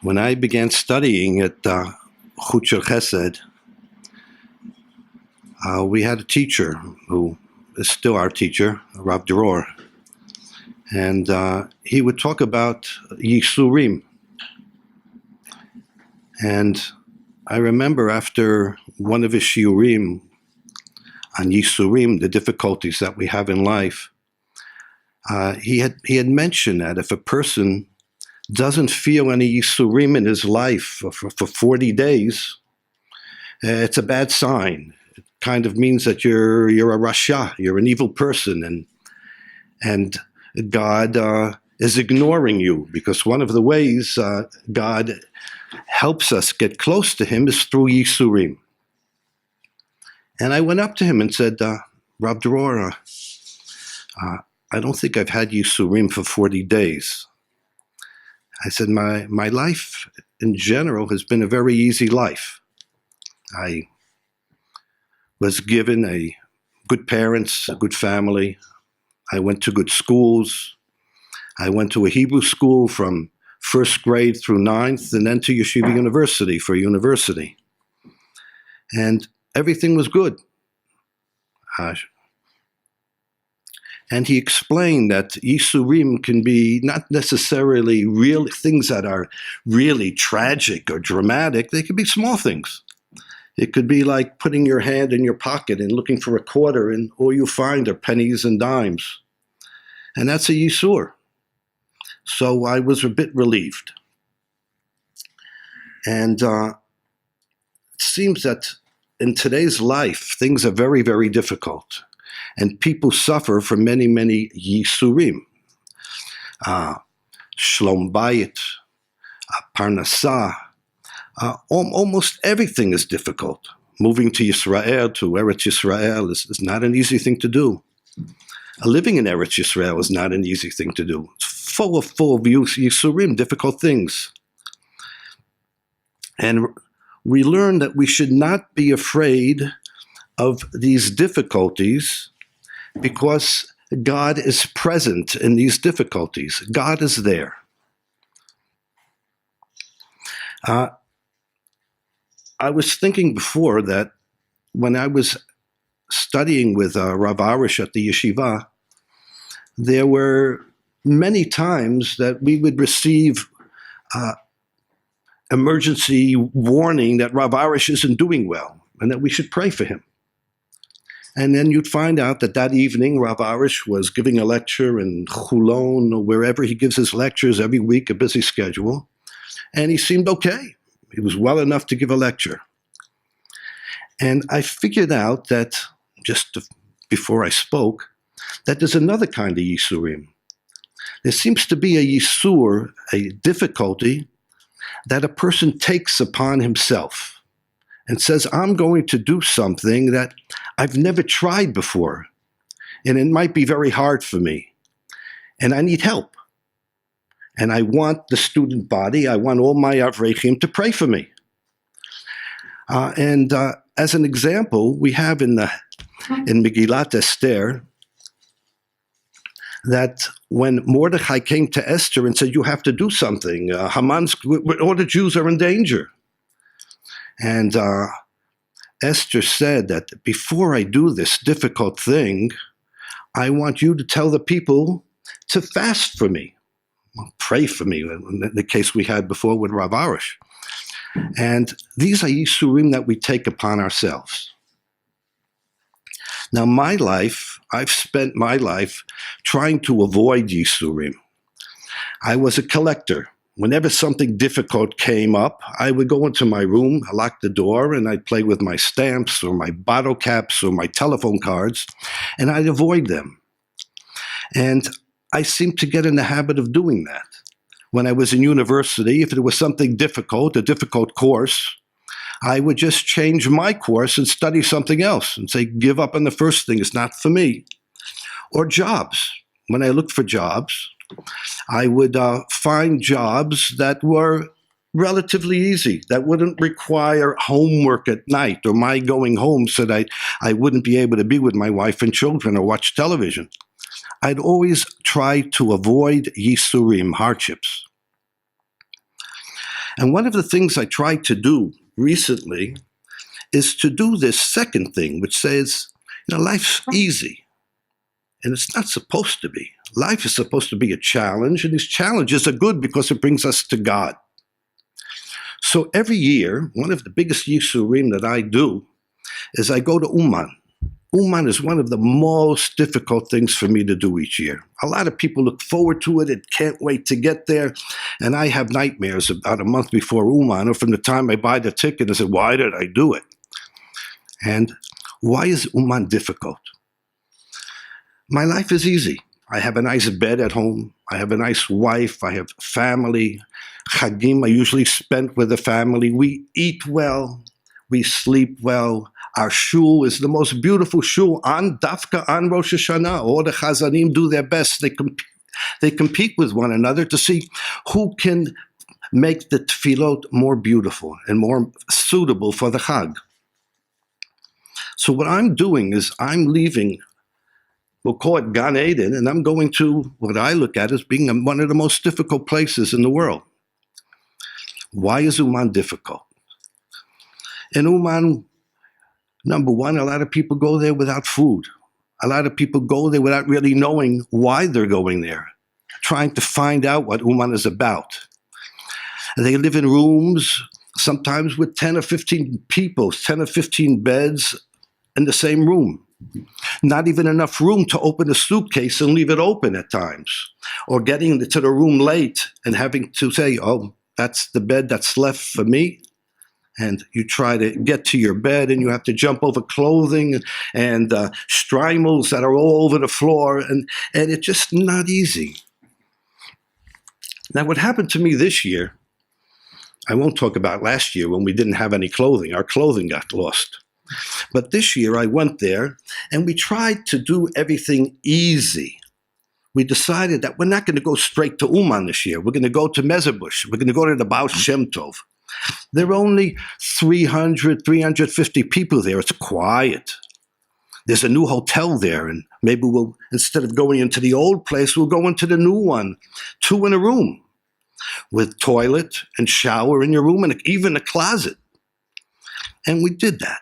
When I began studying at Chutz Chesed, we had a teacher who is still our teacher, Rav Dror, and he would talk about Yisurim. And I remember after one of his shiurim on Yisurim, the difficulties that we have in life, he had mentioned that if a person doesn't feel any Yisurim in his life for 40 days, it's a bad sign. It kind of means that you're a rasha, you're an evil person, and God is ignoring you, because one of the ways God helps us get close to him is through Yisurim. And I went up to him and said, Rav Dror, I don't think I've had Yisurim for 40 days. I said, my life in general has been a very easy life. I was given a good parents, a good family. I went to good schools. I went to a Hebrew school from first grade through ninth, and then to Yeshiva University for university. And everything was good. And he explained that Yisurim can be not necessarily real things that are really tragic or dramatic. They could be small things. It could be like putting your hand in your pocket and looking for a quarter, and all you find are pennies and dimes. And that's a Yisur. So I was a bit relieved. And it seems that in today's life, things are very, very difficult. And people suffer from many, many Yisurim. Shlom Bayit, Parnassah, almost everything is difficult. Moving to Yisrael, to Eretz Yisrael, is not an easy thing to do. Living in Eretz Yisrael is not an easy thing to do. It's full of Yisurim, difficult things. And we learn that we should not be afraid of these difficulties, because God is present in these difficulties. God is there. I was thinking before that when I was studying with Rav Arish at the yeshiva, there were many times that we would receive emergency warning that Rav Arish isn't doing well and that we should pray for him. And then you'd find out that evening Rav Arish was giving a lecture in Chulon or wherever he gives his lectures every week, a busy schedule, and he seemed okay. He was well enough to give a lecture. And I figured out that, before I spoke, that there's another kind of Yisurim. There seems to be a Yisur, a difficulty, that a person takes upon himself and says, I'm going to do something that I've never tried before, and it might be very hard for me, and I need help. And I want the student body, I want all my Avrechim to pray for me. As an example, we have in Megillat Esther that when Mordechai came to Esther and said, you have to do something, all the Jews are in danger. And Esther said that before I do this difficult thing, I want you to tell the people to fast for me, pray for me, in the case we had before with Rav Arish. And these are Yisurim that we take upon ourselves. Now, my life, I've spent my life trying to avoid Yisurim. I was a collector. Whenever something difficult came up, I would go into my room, lock the door, and I'd play with my stamps or my bottle caps or my telephone cards, and I'd avoid them. And I seemed to get in the habit of doing that. When I was in university, if it was something difficult, a difficult course, I would just change my course and study something else and say, give up on the first thing, it's not for me. Or jobs. When I looked for jobs, I would find jobs that were relatively easy, that wouldn't require homework at night or my going home so that I wouldn't be able to be with my wife and children or watch television. I'd always try to avoid Yisurim, hardships. And one of the things I tried to do recently is to do this second thing, which says, life's easy. And it's not supposed to be. Life is supposed to be a challenge, and these challenges are good because it brings us to God. So every year, one of the biggest yisurim that I do is I go to Uman. Uman is one of the most difficult things for me to do each year. A lot of people look forward to it and can't wait to get there. And I have nightmares about a month before Uman, or from the time I buy the ticket and say, why did I do it? And why is Uman difficult? My life is easy. I have a nice bed at home. I have a nice wife. I have family. Chagim I usually spend with the family. We eat well. We sleep well. Our shul is the most beautiful shul on Dafka, on Rosh Hashanah. All the chazanim do their best. They compete with one another to see who can make the tefillot more beautiful and more suitable for the Chag. So what I'm doing is I'm leaving, we'll call it Gan Eden, and I'm going to what I look at as being one of the most difficult places in the world. Why is Uman difficult? In Uman, number one, a lot of people go there without food. A lot of people go there without really knowing why they're going there, trying to find out what Uman is about. And they live in rooms, sometimes with 10 or 15 people, 10 or 15 beds in the same room. Not even enough room to open a suitcase and leave it open at times. Or getting to the room late and having to say, oh, that's the bed that's left for me. And you try to get to your bed and you have to jump over clothing and streimels that are all over the floor. And it's just not easy. Now, what happened to me this year, I won't talk about last year when we didn't have any clothing. Our clothing got lost. But this year I went there and we tried to do everything easy. We decided that we're not going to go straight to Uman this year. We're going to go to Mezerbush. We're going to go to the Baal Shem Tov. There are only 300, 350 people there. It's quiet. There's a new hotel there, and maybe we'll, instead of going into the old place, we'll go into the new one. 2 in a room with toilet and shower in your room and even a closet. And we did that.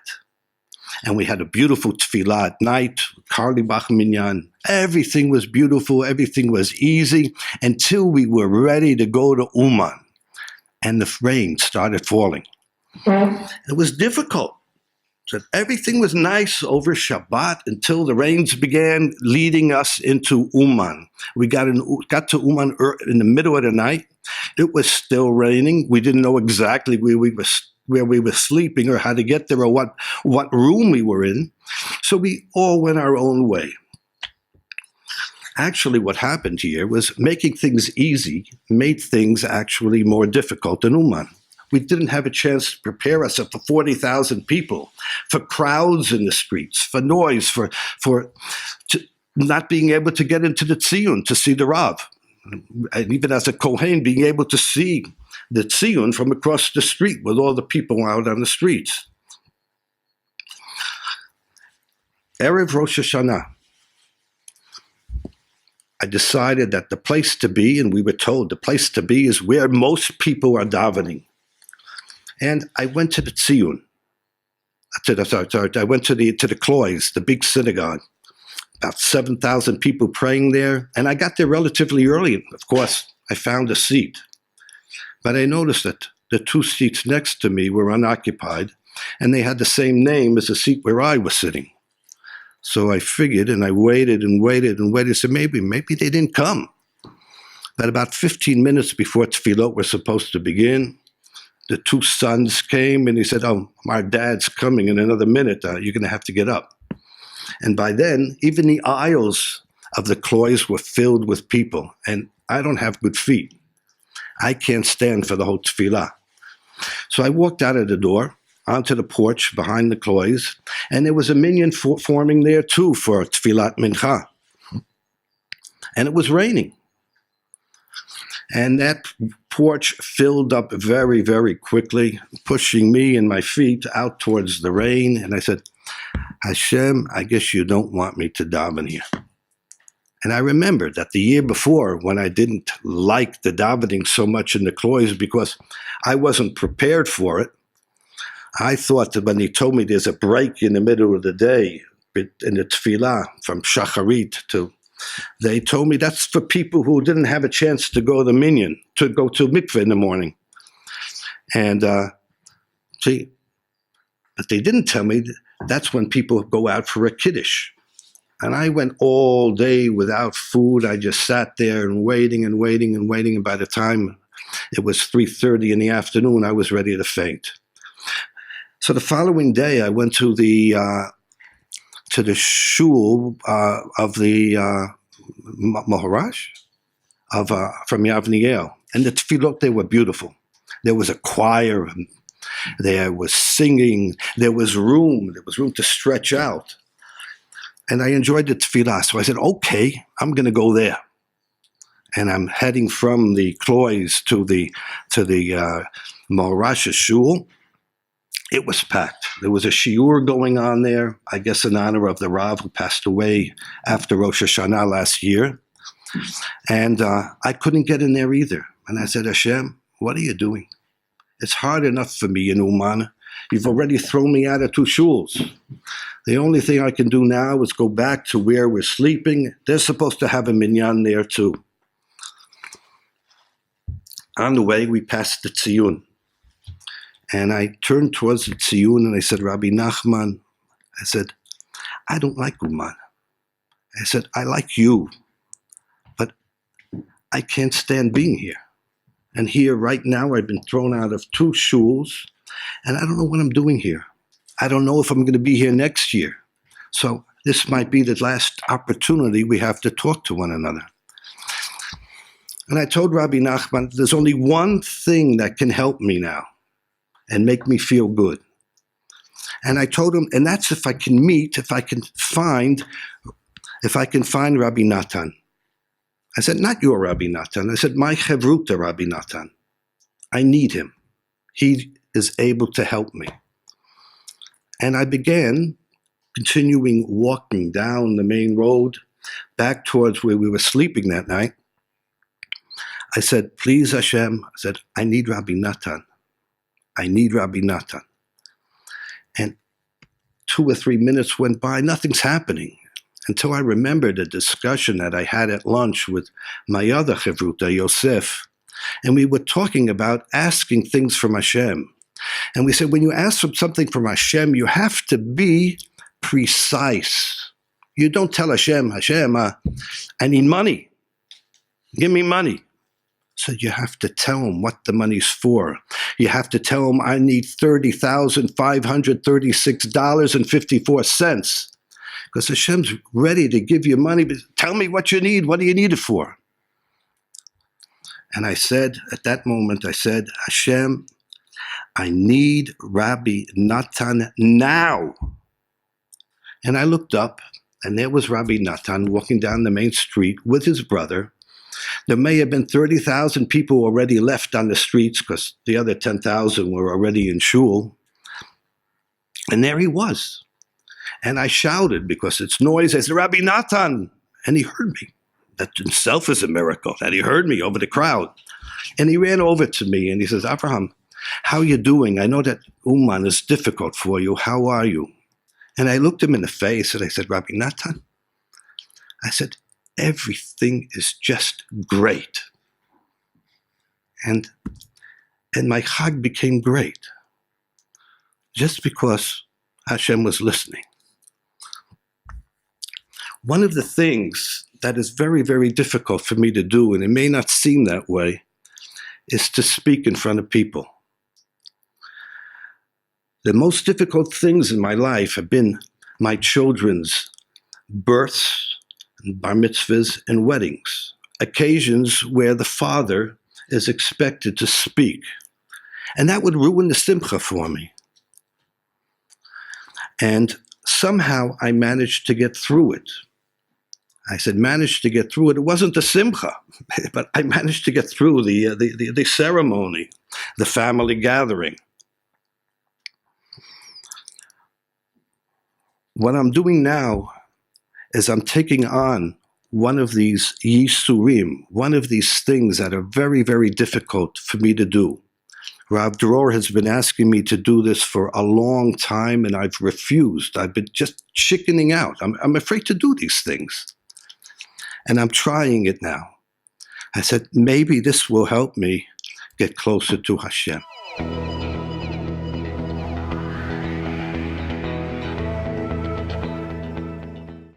And we had a beautiful tefillah at night, Karli Bach Minyan. Everything was beautiful. Everything was easy until we were ready to go to Uman. And the rain started falling. It was difficult. So everything was nice over Shabbat until the rains began leading us into Uman. We got to Uman in the middle of the night. It was still raining. We didn't know exactly where we were sleeping or how to get there or what room we were in. So we all went our own way. Actually, what happened here was making things easy made things actually more difficult in Uman. We didn't have a chance to prepare ourselves for 40,000 people, for crowds in the streets, for noise, for not being able to get into the Tziyun to see the Rav. And even as a Kohen, being able to see the Tziyun from across the street with all the people out on the streets. Erev Rosh Hashanah, I decided that the place to be, and we were told the place to be is where most people are davening. And I went to the Tziyun. I went to the Klois, the big synagogue. About 7,000 people praying there. And I got there relatively early. Of course, I found a seat. But I noticed that the 2 seats next to me were unoccupied, and they had the same name as the seat where I was sitting. So I figured, and I waited and waited and waited. So maybe they didn't come. But about 15 minutes before Tefillot was supposed to begin, the 2 sons came and he said, oh, our dad's coming in another minute. You're going to have to get up. And by then, even the aisles of the Klois were filled with people. And I don't have good feet. I can't stand for the whole tefillah. So I walked out of the door onto the porch behind the Klois, and there was a minyan forming there too for tefillat mincha. And it was raining. And that porch filled up very, very quickly, pushing me and my feet out towards the rain. And I said, Hashem, I guess you don't want me to daven here. And I remember that the year before, when I didn't like the davening so much in the klois because I wasn't prepared for it, I thought that when he told me there's a break in the middle of the day in the tefillah from shacharit to, they told me that's for people who didn't have a chance to go to the minyan, to go to mikveh in the morning. And see, but they didn't tell me that's when people go out for a kiddush. And I went all day without food. I just sat there and waiting and waiting and waiting. And by the time it was 3:30 in the afternoon, I was ready to faint. So the following day, I went to the shul of the Maharash from Yavniel. And the tefillot, they were beautiful. There was a choir, there was singing, there was room to stretch out. And I enjoyed the tefillah. So I said, okay, I'm going to go there. And I'm heading from the klois to the Maharash shul. It was packed. There was a shiur going on there, I guess in honor of the Rav who passed away after Rosh Hashanah last year. And I couldn't get in there either. And I said, Hashem, what are you doing? It's hard enough for me in Uman. You've already thrown me out of 2 shuls. The only thing I can do now is go back to where we're sleeping. They're supposed to have a minyan there too. On the way, we passed the tziyun. And I turned towards the tziyun and I said, Rabbi Nachman, I said, I don't like Uman. I said, I like you, but I can't stand being here. And here right now, I've been thrown out of 2 shuls, and I don't know what I'm doing here. I don't know if I'm going to be here next year. So this might be the last opportunity we have to talk to one another. And I told Rabbi Nachman, there's only one thing that can help me now and make me feel good. And I told him, and that's if I can find Rabbi Natan. I said, not your Rabbi Natan. I said, my Chevruta Rabbi Natan. I need him. He is able to help me. And I began continuing walking down the main road back towards where we were sleeping that night. I said, please Hashem, I said, I need Rabbi Natan. I need Rabbi Natan. And 2 or 3 minutes went by, nothing's happening. Until I remembered a discussion that I had at lunch with my other Chevruta, Yosef. And we were talking about asking things from Hashem. And we said, when you ask for something from Hashem, you have to be precise. You don't tell Hashem, I need money. Give me money. So you have to tell him what the money's for. You have to tell him, I need $30,536.54. Because Hashem's ready to give you money, but tell me what you need. What do you need it for? And I said, at that moment, I said, Hashem, I need Rabbi Natan now. And I looked up, and there was Rabbi Natan walking down the main street with his brother. There may have been 30,000 people already left on the streets because the other 10,000 were already in shul. And there he was. And I shouted because it's noise. I said, Rabbi Natan. And he heard me. That in itself is a miracle, that he heard me over the crowd. And he ran over to me and he says, Avraham, how are you doing? I know that Uman is difficult for you. How are you? And I looked him in the face and I said, Rabbi Natan, I said, everything is just great. And my chag became great. Just because Hashem was listening. One of the things that is very, very difficult for me to do, and it may not seem that way, is to speak in front of people. The most difficult things in my life have been my children's births, bar mitzvahs, and weddings, occasions where the father is expected to speak. And that would ruin the simcha for me. And somehow I managed to get through it. I said, managed to get through it. It wasn't the simcha, but I managed to get through the ceremony, the family gathering. What I'm doing now is I'm taking on one of these yisurim, one of these things that are very, very difficult for me to do. Rav Dror has been asking me to do this for a long time, and I've refused. I've been just chickening out. I'm afraid to do these things. And I'm trying it now. I said, maybe this will help me get closer to Hashem.